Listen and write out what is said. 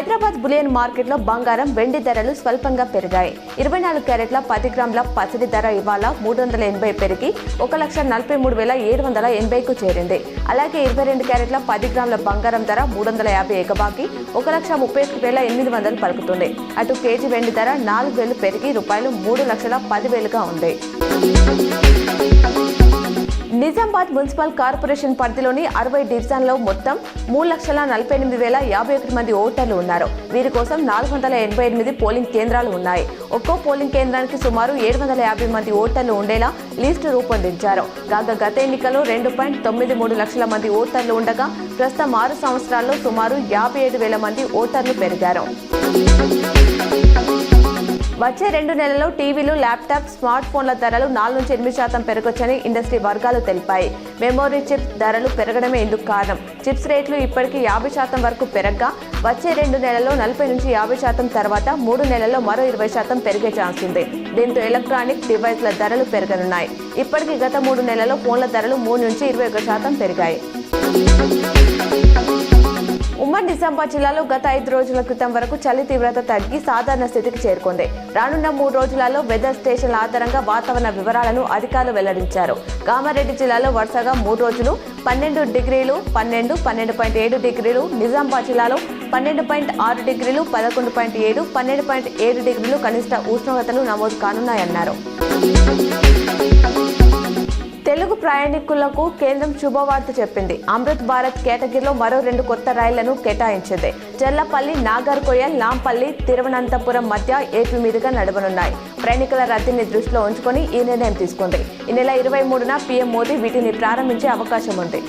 Hyderabad bullion మార్కెట్లో బంగారం వెండి ధరలు స్వల్పంగా పెరిగాయి. 24 క్యారెట్ల 10 గ్రాముల పసిడి ధర ఇవాళ 380 పెరిగి 1,43,780కు చేరింది. అలాగే 22 క్యారెట్ల 10 గ్రాముల బంగారం ధర 350 ఎగబాకి 1,31,800 పలుకుతుంది. అటు కేజీ వెండి ధర 4,000 పెరిగి రూపాయలు 3,10,000గా ఉంది. నిజామాబాద్ మున్సిపల్ కార్పొరేషన్ పరిధిలోని 60 డివిజన్లలో మొత్తం 3,48,051 మంది ఓటర్లు ఉన్నారు. వీరి కోసం 488 పోలింగ్ కేంద్రాలు ఉన్నాయి. ఒక్కో పోలింగ్ కేంద్రానికి సుమారు 750 మంది ఓటర్లు ఉండేలా లిస్టు రూపొందించారు. కాగా గత ఎన్నికల్లో 2.93 లక్షల మంది ఓటర్లు ఉండగా ప్రస్తుతం 6 సంవత్సరాల్లో సుమారు 57,000 మంది ఓటర్లు పెరిగారు. వచ్చే 2 నెలల్లో టీవీలు, ల్యాప్టాప్, స్మార్ట్ ఫోన్ల ధరలు 4-8% పెరగొచ్చని ఇండస్ట్రీ వర్గాలు తెలిపాయి. మెమోరీ చిప్స్ ధరలు పెరగడమే ఇందుకు కారణం. చిప్స్ రేట్లు ఇప్పటికీ 50% వరకు పెరగగా వచ్చే 2 నెలల్లో 40-50% తర్వాత 3 నెలల్లో మరో 20% పెరిగే ఛాన్స్ ఉంది. దీంతో ఎలక్ట్రానిక్ డివైస్ల ధరలు పెరగనున్నాయి. ఇప్పటికీ గత 3 నెలల్లో ఫోన్ల ధరలు 3-21% పెరిగాయి. ఉమ్మడి నిజామాబాద్ జిల్లాలో గత 5 రోజుల క్రితం వరకు చలి తీవ్రత తగ్గి సాధారణ స్థితికి చేరుకుంది. రానున్న 3 రోజులలో వెదర్ స్టేషన్ల ఆధారంగా వాతావరణ వివరాలను అధికారులు వెల్లడించారు. కామారెడ్డి జిల్లాలో వరుసగా 3 రోజులు 12 డిగ్రీలు, 12, 12.7 డిగ్రీలు, నిజామాబాద్ జిల్లాలో 12.6 డిగ్రీలు, 11.7, 12.7 డిగ్రీలు కనిష్ట ఉష్ణోగ్రతలు నమోదు కానున్నాయన్నారు. తెలుగు ప్రయాణికులకు కేంద్రం శుభవార్త చెప్పింది. అమృత్ భారత్ కేటగిరీలో మరో 2 కొత్త రైళ్లను కేటాయించింది. చెర్లపల్లి, నాగర్కోయల్, నాంపల్లి, తిరువనంతపురం మధ్య ఏపీ మీదుగా నడవనున్నాయి. ప్రయాణికుల రద్దీని దృష్టిలో ఉంచుకొని ఈ నిర్ణయం తీసుకుంది. ఈ నెల 23న పీఎం మోదీ వీటిని ప్రారంభించే అవకాశం ఉంది.